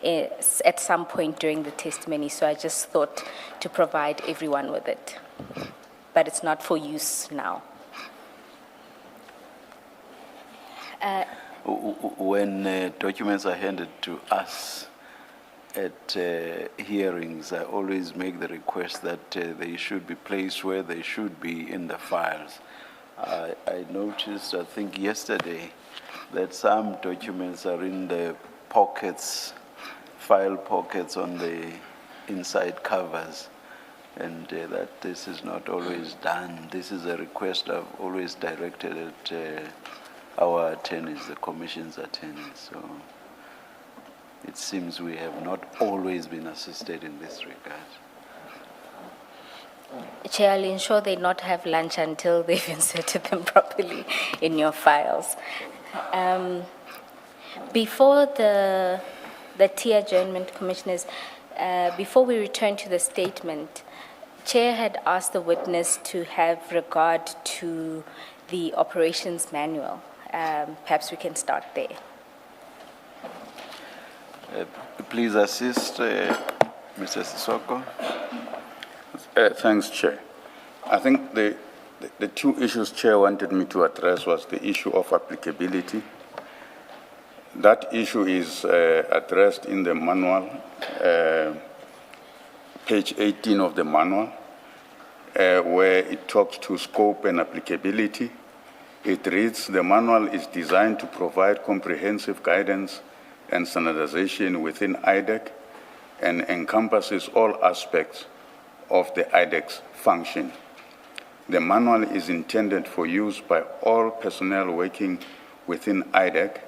at some point during the testimony, so I just thought to provide everyone with it. But it's not for use now. When documents are handed to us at hearings, I always make the request that they should be placed where they should be in the files. I noticed, I think yesterday, that some documents are in the pockets, file pockets on the inside covers, and that this is not always done. This is a request I've always directed at our attorneys, the Commission's attorneys. So it seems we have not always been assisted in this regard. Chair, I'll ensure they not have lunch until they've inserted them properly in your files. Before the tea adjournment, Commissioners, before we return to the statement, Chair had asked the witness to have regard to the operations manual. Perhaps we can start there. Please assist Mr. Sesoko. Thanks, Chair. I think the two issues Chair wanted me to address was the issue of applicability. That issue is addressed in the manual, page 18 of the manual, where it talks to scope and applicability. It reads, the manual is designed to provide comprehensive guidance and standardization within IDEC and encompasses all aspects of the IDEC's function. The manual is intended for use by all personnel working within IDEC,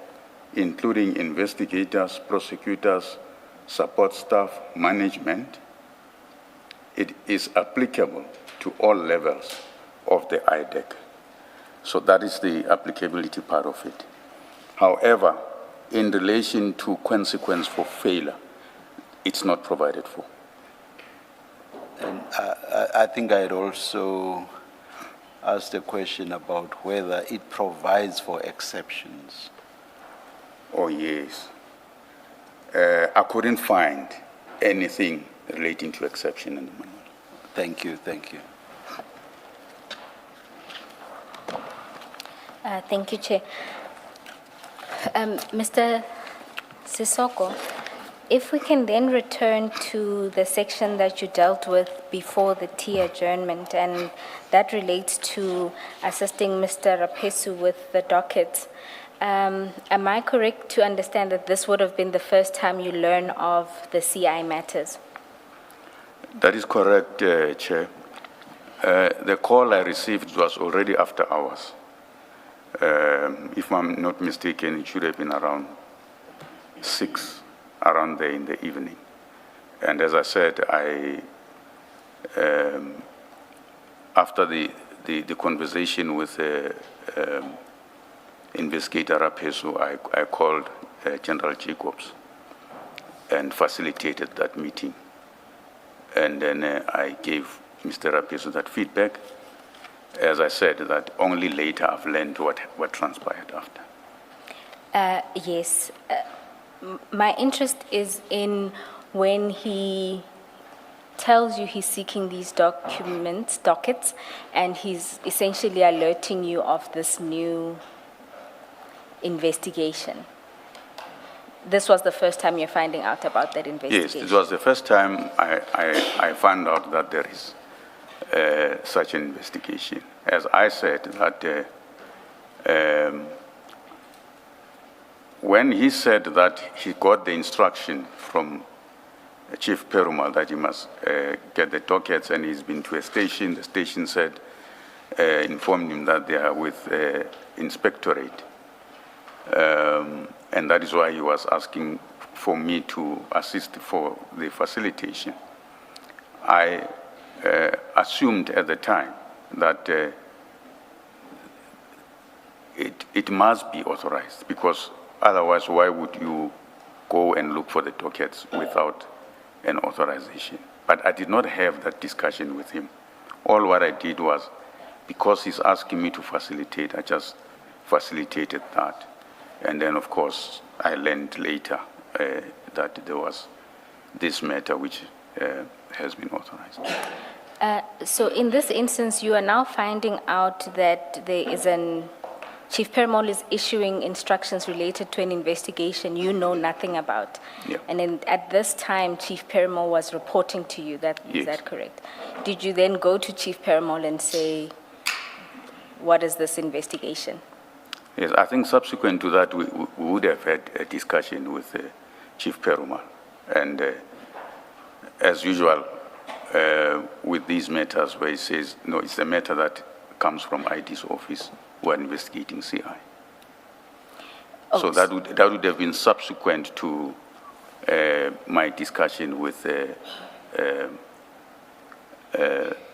including investigators, prosecutors, support staff, management. It is applicable to all levels of the IDEC. So that is the applicability part of it. However, in relation to consequence for failure, it's not provided for. And I think I'd also asked a question about whether it provides for exceptions. Oh, yes. I couldn't find anything relating to exception in the manual. Thank you, thank you. Thank you, Chair. Mr. Sesoko, if we can then return to the section that you dealt with before the tea adjournment, and that relates to assisting Mr. Rapesu with the docket. Am I correct to understand that this would have been the first time you learn of the CI matters? That is correct, Chair. The call I received was already after hours. If I'm not mistaken, it should have been around 6, around there in the evening. And as I said, after the conversation with Investigator Rapesu, I called General Jacobs and facilitated that meeting. And then I gave Mr. Rapesu that feedback. As I said, that only later I've learned what transpired after. Yes. My interest is in when he tells you he's seeking these dockets, and he's essentially alerting you of this new investigation. This was the first time you're finding out about that investigation? Yes, it was the first time I found out that there is such an investigation. As I said, that when he said that he got the instruction from Chief Perumal that he must get the dockets, and he's been to a station, the station said, informed him that they are with inspectorate. And that is why he was asking for me to assist for the facilitation. I assumed at the time that it must be authorized, because otherwise why would you go and look for the dockets without an authorization? But I did not have that discussion with him. All what I did was, because he's asking me to facilitate, I just facilitated that. And then, of course, I learned later that there was this matter which has been authorized. So in this instance, you are now finding out that there is Chief Perumal is issuing instructions related to an investigation you know nothing about. Yeah. And at this time, Chief Perumal was reporting to you, is Yes. that correct? Did you then go to Chief Perumal and say, what is this investigation? Yes, I think subsequent to that, we would have had a discussion with Chief Perumal. And as usual, with these matters where he says, no, it's a matter that comes from ID's office, we're investigating CI. Oh, So that would have been subsequent to my discussion with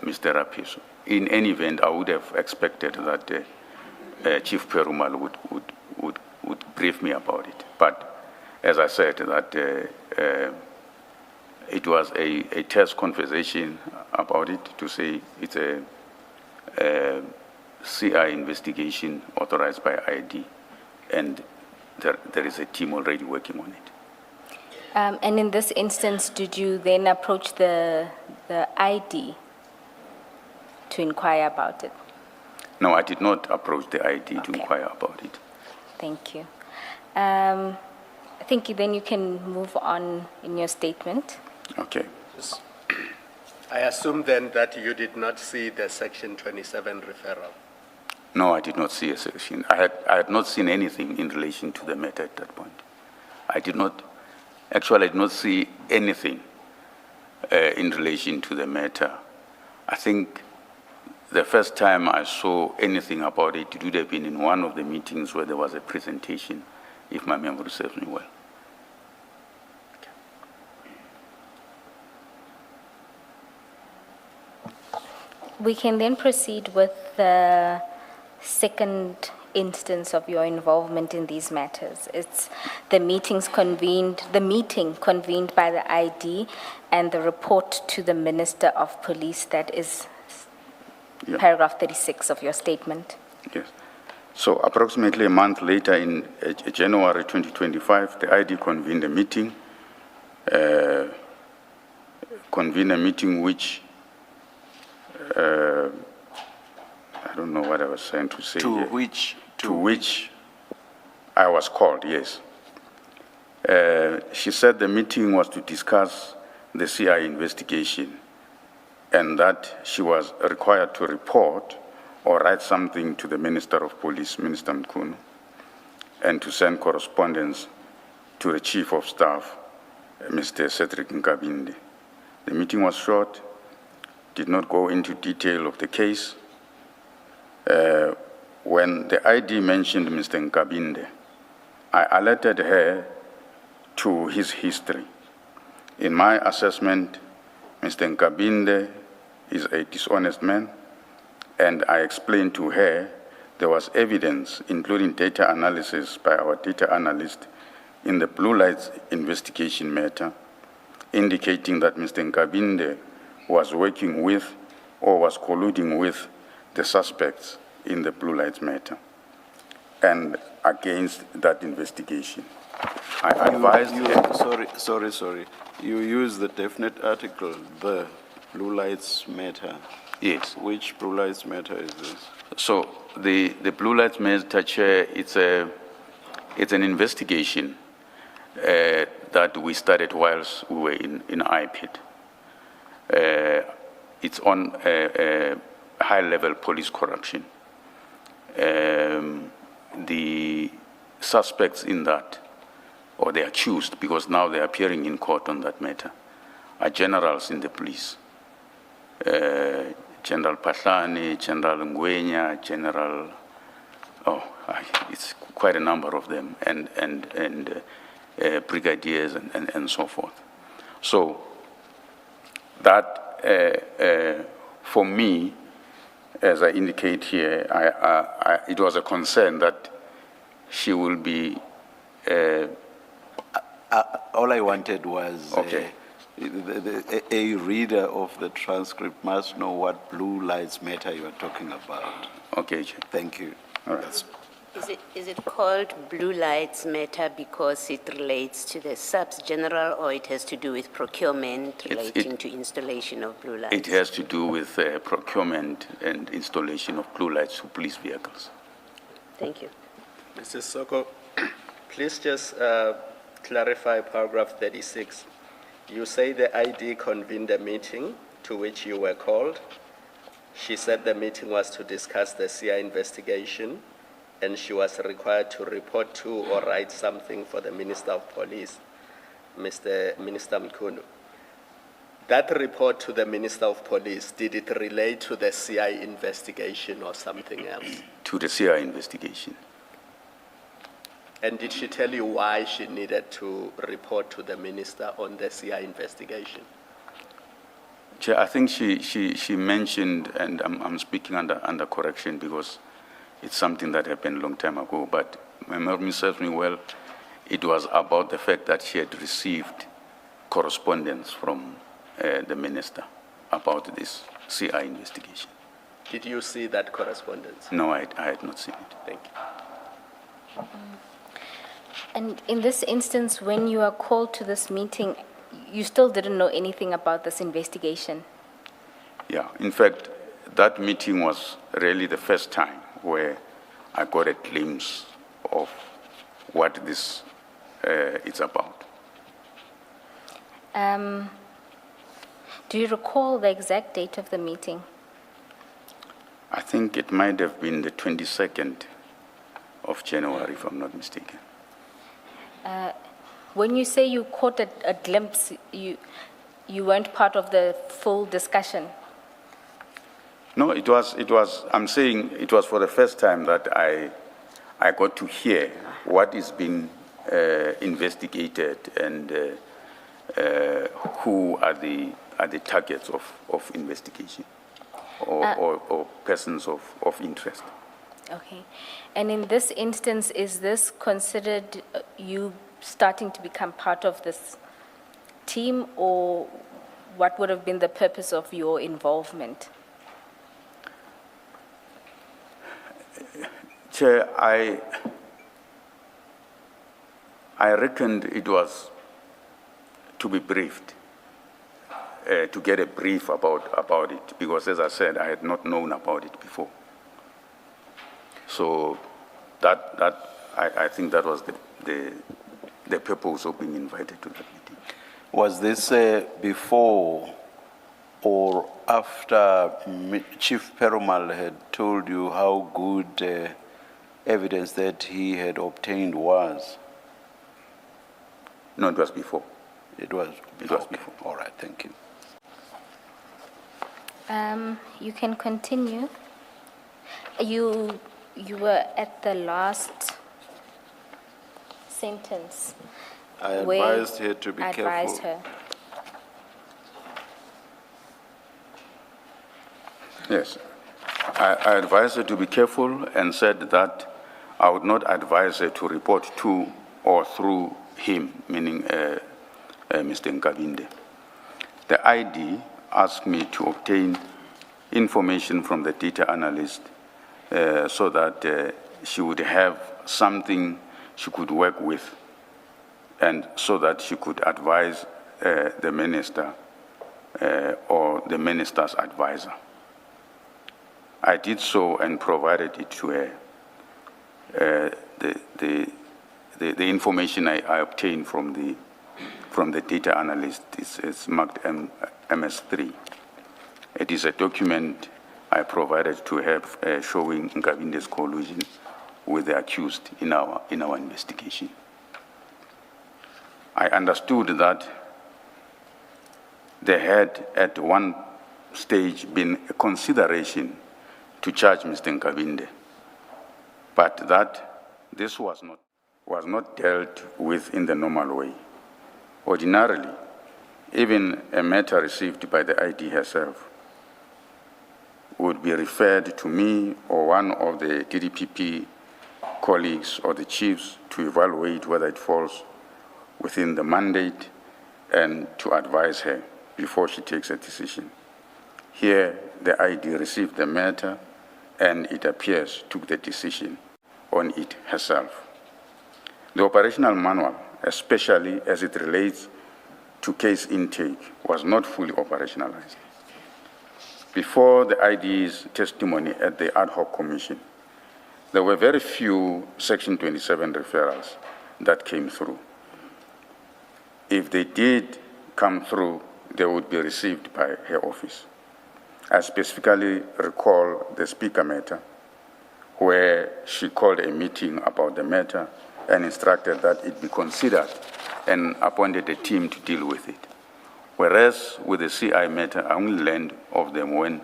Mr. Rapiso. In any event, I would have expected that Chief Perumal would brief me about it. But as I said, that it was a test conversation about it to say it's a CI investigation authorized by ID, and there is a team already working on it. And in this instance, did you then approach the ID to inquire about it? No, I did not approach the ID to Okay. inquire about it. Thank you. I think then you can move on in your statement. Okay. I assume then that you did not see the Section 27 referral. No, I did not see a section. I had not seen anything in relation to the matter at that point. I did not see anything in relation to the matter. I think the first time I saw anything about it, it would have been in one of the meetings where there was a presentation, if my memory serves me well. We can then proceed with the second instance of your involvement in these matters. It's the meeting convened by the ID and the report to the Minister of Police, that is Yeah. paragraph 36 of your statement. Yes. So approximately a month later, in January 2025, the ID convened a meeting, which, I don't know what I was trying to say here. To which I was called, yes. She said the meeting was to discuss the CI investigation and that she was required to report or write something to the Minister of Police, Minister Mkhunu, and to send correspondence to the Chief of Staff, Mr. Cedric Nkabinde. The meeting was short, did not go into detail of the case. When the ID mentioned Mr. Nkabinde, I alerted her to his history. In my assessment, Mr. Nkabinde is a dishonest man, and I explained to her there was evidence, including data analysis by our data analyst in the Blue Lights investigation matter, indicating that Mr. Nkabinde was working with or was colluding with the suspects in the Blue Lights matter and against that investigation. I advised her. Sorry. You use the definite article, the Blue Lights Matter. Yes. Which Blue Lights Matter is this? So the Blue Lights Matter, Chair, it's an investigation that we started whilst we were in IPID. It's on high-level police corruption. The suspects in that, or the accused, because now they're appearing in court on that matter, are generals in the police. General Pahlani, General Ngwenya, it's quite a number of them, and brigadiers and so forth. So that, for me, as I indicate here, it was a concern that she will be. All I wanted was Okay. a reader of the transcript must know what Blue Lights Matter you are talking about. Okay, Chair. Thank you. All right. That's- Is it called blue lights matter because it relates to the subs general, or it has to do with procurement relating to installation of blue lights? It has to do with procurement and installation of blue lights for police vehicles. Thank you. Mrs. Sesoko, please just clarify paragraph 36. You say the ID convened a meeting to which you were called. She said the meeting was to discuss the CI investigation, and she was required to report to or write something for the Minister of Police, Minister Mkhunu. That report to the Minister of Police, did it relate to the CI investigation or something else? To the CI investigation. And did she tell you why she needed to report to the Minister on the CI investigation? Chair, I think she mentioned, and I'm speaking under correction because it's something that happened a long time ago, but my memory serves me well, it was about the fact that she had received correspondence from the minister about this CI investigation. Did you see that correspondence? No, I had not seen it. Thank you. And in this instance, when you are called to this meeting, you still didn't know anything about this investigation? Yeah, in fact, that meeting was really the first time where I got a glimpse of what this is about. Do you recall the exact date of the meeting? I think it might have been the 22nd of January, if I'm not mistaken. When you say you caught a glimpse, you weren't part of the full discussion? No, it was, I'm saying it was for the first time that I got to hear what is being investigated and who are the targets of investigation or persons of interest. Okay. And in this instance, is this considered you starting to become part of this team, or what would have been the purpose of your involvement? Chair, I reckoned it was to be briefed, to get a brief about it, because as I said, I had not known about it before. So I think that was the purpose of being invited to that meeting. Was this before or after Chief Perumal had told you how good evidence that he had obtained was? No, it was before. It was before. All right, thank you. You can continue. You were at the last sentence. I advised her to be careful. Advised her. Yes. I advised her to be careful and said that I would not advise her to report to or through him, meaning Mr. Nkabinde. The ID asked me to obtain information from the data analyst so that she would have something she could work with, and so that she could advise the minister or the minister's advisor. I did so and provided it to her. The information I obtained from the data analyst is marked MS3. It is a document I provided to her showing Nkabinde's collusion with the accused in our investigation. I understood that there had at one stage been a consideration to charge Mr. Nkabinde, but that this was not dealt with in the normal way. Ordinarily, even a matter received by the ID herself would be referred to me or one of the DDPP colleagues or the chiefs to evaluate whether it falls within the mandate and to advise her before she takes a decision. Here, the ID received the matter and it appears took the decision on it herself. The operational manual, especially as it relates to case intake, was not fully operationalized. Before the ID's testimony at the ad hoc commission, there were very few Section 27 referrals that came through. If they did come through, they would be received by her office. I specifically recall the speaker matter, where she called a meeting about the matter and instructed that it be considered and appointed a team to deal with it. Whereas with the CI matter, I only learned of them when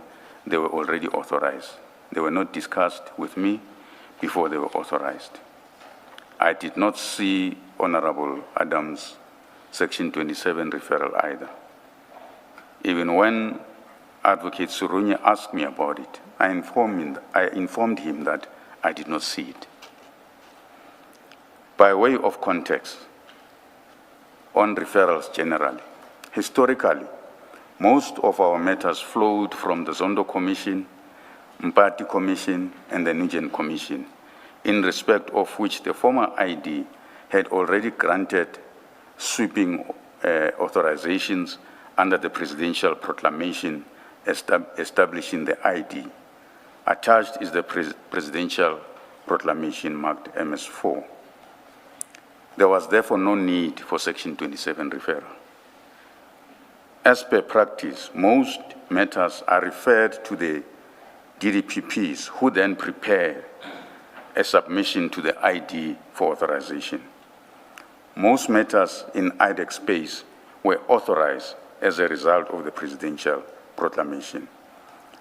they were already authorized. They were not discussed with me before they were authorized. I did not see Honorable Adams' Section 27 referral either. Even when Advocate Surunya asked me about it, I informed him that I did not see it. By way of context, on referrals generally, historically, most of our matters flowed from the Zondo Commission, Mpati Commission, and the Nugent Commission, in respect of which the former ID had already granted sweeping authorizations under the presidential proclamation establishing the ID. Attached is the presidential proclamation marked MS4. There was therefore no need for Section 27 referral. As per practice, most matters are referred to the DDPPs, who then prepare a submission to the ID for authorization. Most matters in IDEC space were authorized as a result of the presidential proclamation.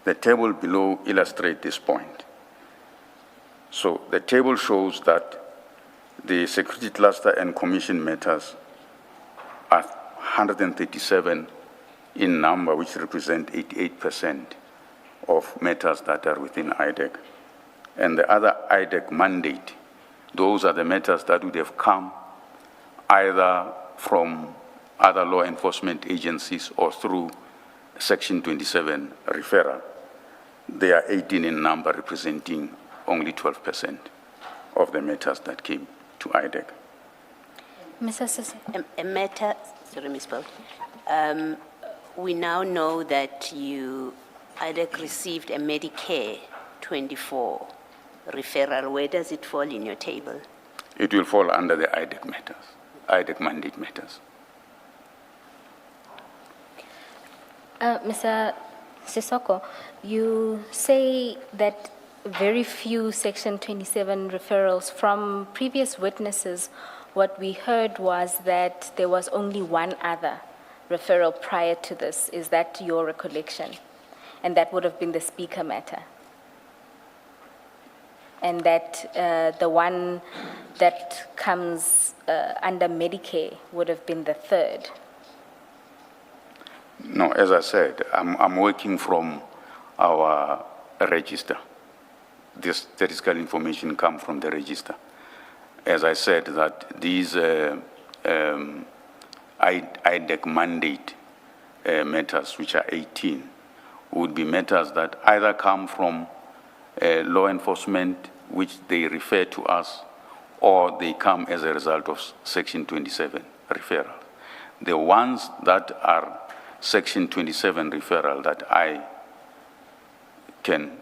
The table below illustrates this point. So the table shows that the security cluster and commission matters are 137 in number, which represent 88% of matters that are within IDEC. And the other IDEC mandate, those are the matters that would have come either from other law enforcement agencies or through Section 27 referral. They are 18 in number, representing only 12% of the matters that came to IDEC. Mr. Sesoko. A matter, sorry, Ms. Paul. We now know that IDEC received a Medicare 24 referral. Where does it fall in your table? It will fall under the IDEC matters, IDEC mandate matters. Mr. Sesoko, you say that very few Section 27 referrals. From previous witnesses, what we heard was that there was only one other referral prior to this. Is that your recollection? And that would have been the speaker matter. And that the one that comes under Medicare would have been the third. No, as I said, I'm working from our register. This statistical information comes from the register. As I said, that these IDEC mandate matters, which are 18, would be matters that either come from law enforcement, which they refer to us, or they come as a result of Section 27 referral. The ones that are Section 27 referral that I can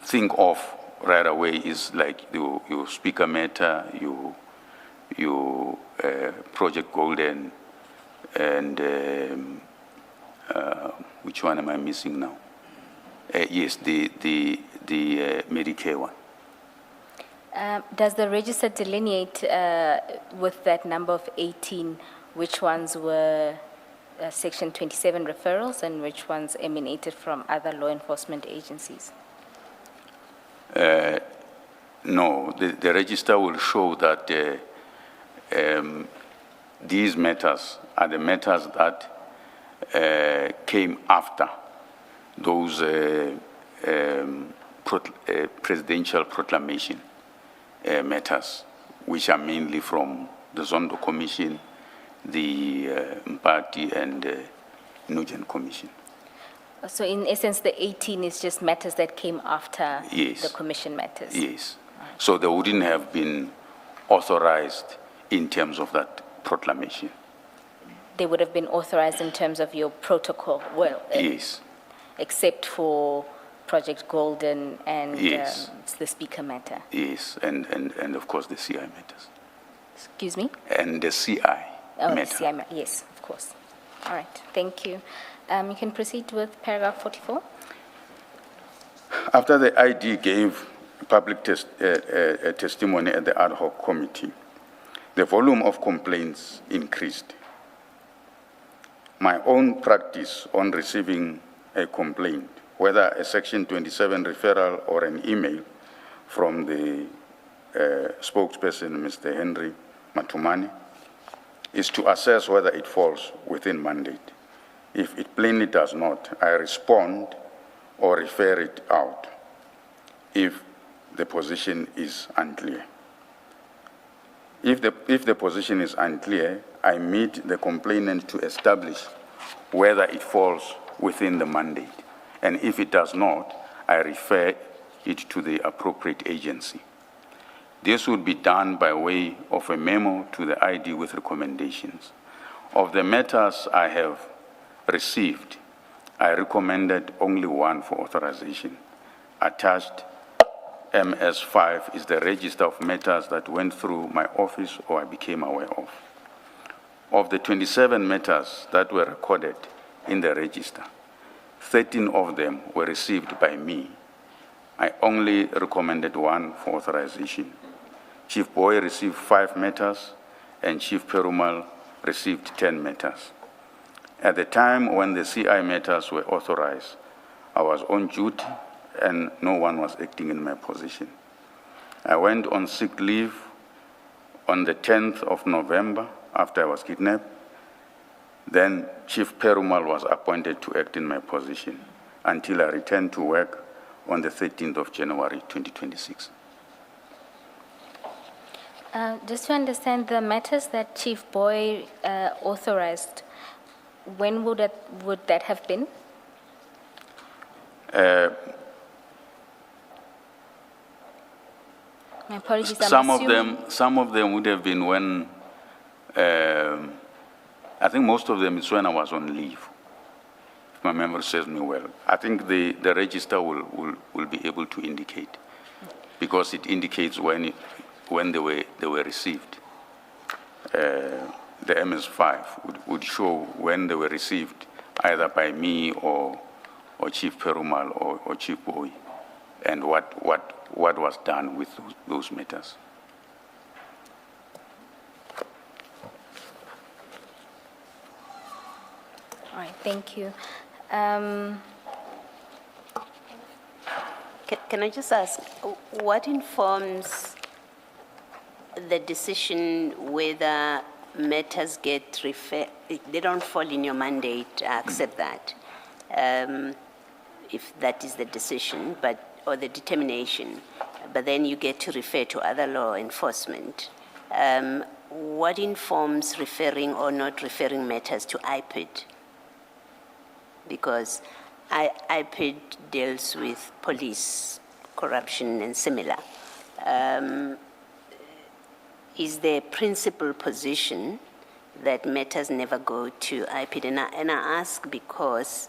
think of right away is like your speaker matter, your Project Golden, and which one am I missing now? Yes, the Medicare one. Does the register delineate with that number of 18 which ones were Section 27 referrals and which ones emanated from other law enforcement agencies? No, the register will show that these matters are the matters that came after those presidential proclamation matters, which are mainly from the Zondo Commission, the Mpati, and Nugent Commission. So in essence, the 18 is just matters that came after Yes. the commission matters? Yes. So they wouldn't have been authorized in terms of that proclamation. They would have been authorized in terms of your protocol, well, Yes. except for Project Golden and Yes. the speaker matter. Yes, and of course the CI matters. Excuse me? And the CI Oh, matter. the CI yes, of course. All right, thank you. You can proceed with paragraph 44. After the ID gave public testimony at the ad hoc committee, the volume of complaints increased. My own practice on receiving a complaint, whether a Section 27 referral or an email from the spokesperson, Mr. Henry Matumani, is to assess whether it falls within mandate. If it plainly does not, I respond or refer it out if the position is unclear. If the position is unclear, I meet the complainant to establish whether it falls within the mandate. And if it does not, I refer it to the appropriate agency. This would be done by way of a memo to the ID with recommendations. Of the matters I have received, I recommended only one for authorization. Attached MS5 is the register of matters that went through my office or I became aware of. Of the 27 matters that were recorded in the register, 13 of them were received by me. I only recommended one for authorization. Chief Boy received 5 matters and Chief Perumal received 10 matters. At the time when the CI matters were authorized, I was on duty and no one was acting in my position. I went on sick leave on the 10th of November after I was kidnapped. Then Chief Perumal was appointed to act in my position until I returned to work on the 13th of January 2026. Just to understand, the matters that Chief Boy authorized, when would that have been? My apologies, Some of them would have been when, I think most of them is when I was on leave, if my memory serves me well. I think the register will be able to indicate, because it indicates when they were received. The MS5 would show when they were received, either by me or Chief Perumal or Chief Boy, and what was done with those matters. All right, thank you. Can I just ask, what informs the decision whether matters get referred, they don't fall in your mandate, I accept that, if that is the decision, or the determination, but then you get to refer to other law enforcement. What informs referring or not referring matters to IPID? Because IPID deals with police, corruption, and similar. Is there a principal position that matters never go to IPID? And I ask because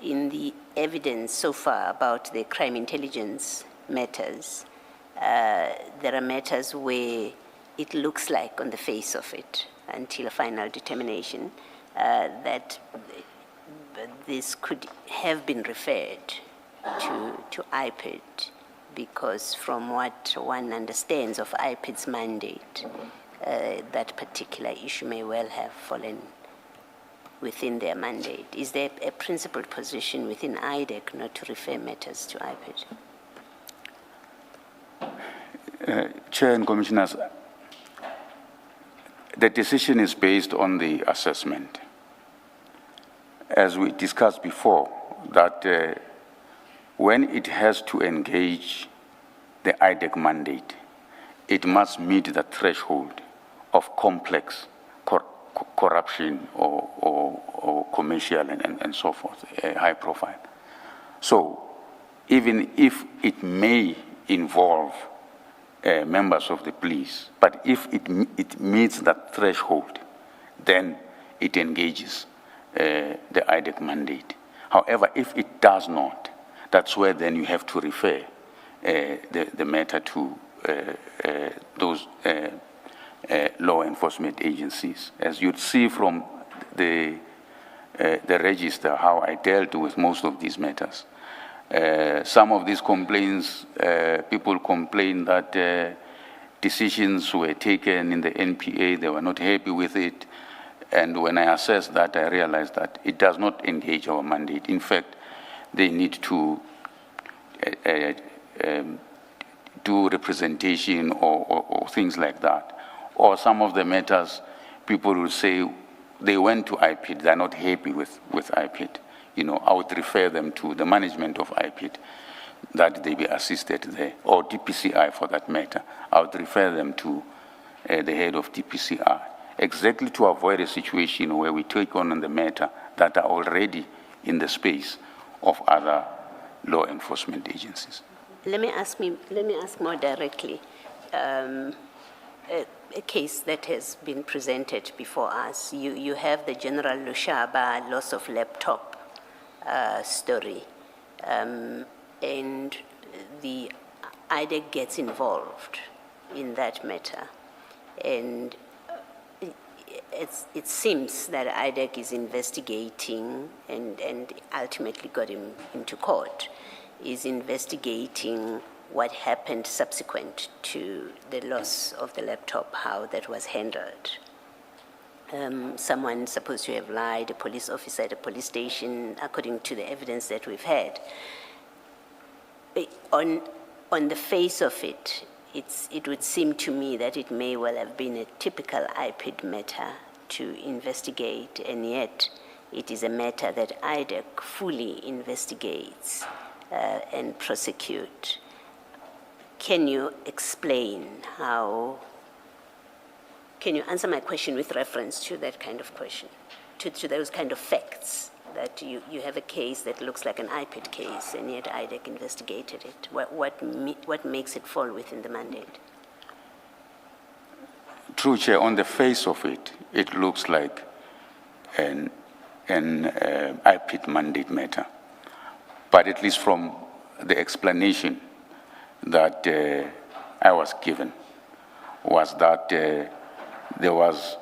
in the evidence so far about the crime intelligence matters, there are matters where it looks like on the face of it, until a final determination, that this could have been referred to IPID, because from what one understands of IPID's mandate, that particular issue may well have fallen within their mandate. Is there a principled position within IDEC not to refer matters to IPID? Chair and Commissioners, the decision is based on the assessment. As we discussed before, that when it has to engage the IDEC mandate, it must meet the threshold of complex corruption corruption or commercial and so forth, high profile. So even if it may involve members of the police, but if it meets that threshold, then it engages the IDEC mandate. However, if it does not, that's where then you have to refer the matter to those law enforcement agencies. As you'd see from the register, how I dealt with most of these matters. Some of these complaints, people complain that decisions were taken in the NPA, they were not happy with it. And when I assessed that, I realized that it does not engage our mandate. In fact, they need to do representation or things like that. Or some of the matters, people will say they went to IPID, they're not happy with IPID. You know, I would refer them to the management of IPID, that they be assisted there, or DPCI for that matter. I would refer them to the head of DPCI, exactly to avoid a situation where we take on the matter that are already in the space of other law enforcement agencies. Let me ask more directly. A case that has been presented before us, you have the General Lushaba loss of laptop story, and the IDEC gets involved in that matter, and it seems that IDEC is investigating and ultimately got him into court, is investigating what happened subsequent to the loss of the laptop, how that was handled. Someone supposed to have lied, a police officer at a police station, according to the evidence that we've had. But on the face of it, it would seem to me that it may well have been a typical IPID matter to investigate, and yet it is a matter that IDEC fully investigates and prosecute. Can you explain how, can you answer my question with reference to that kind of question, to those kind of facts, that you have a case that looks like an IPID case and yet IDEC investigated it? What makes it fall within the mandate? True, Chair, on the face of it, it looks like an IPID mandate matter. But at least from the explanation that I was given was that there was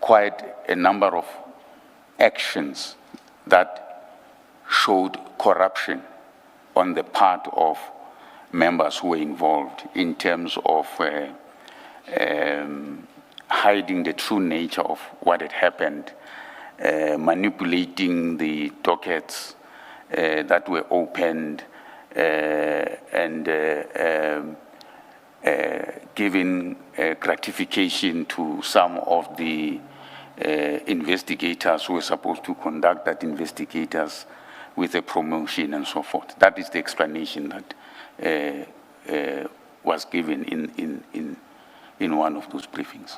quite a number of actions that showed corruption on the part of members who were involved in terms of hiding the true nature of what had happened, manipulating the dockets that were opened, and giving gratification to some of the investigators who were supposed to conduct that investigators with a promotion and so forth. That is the explanation that was given in one of those briefings.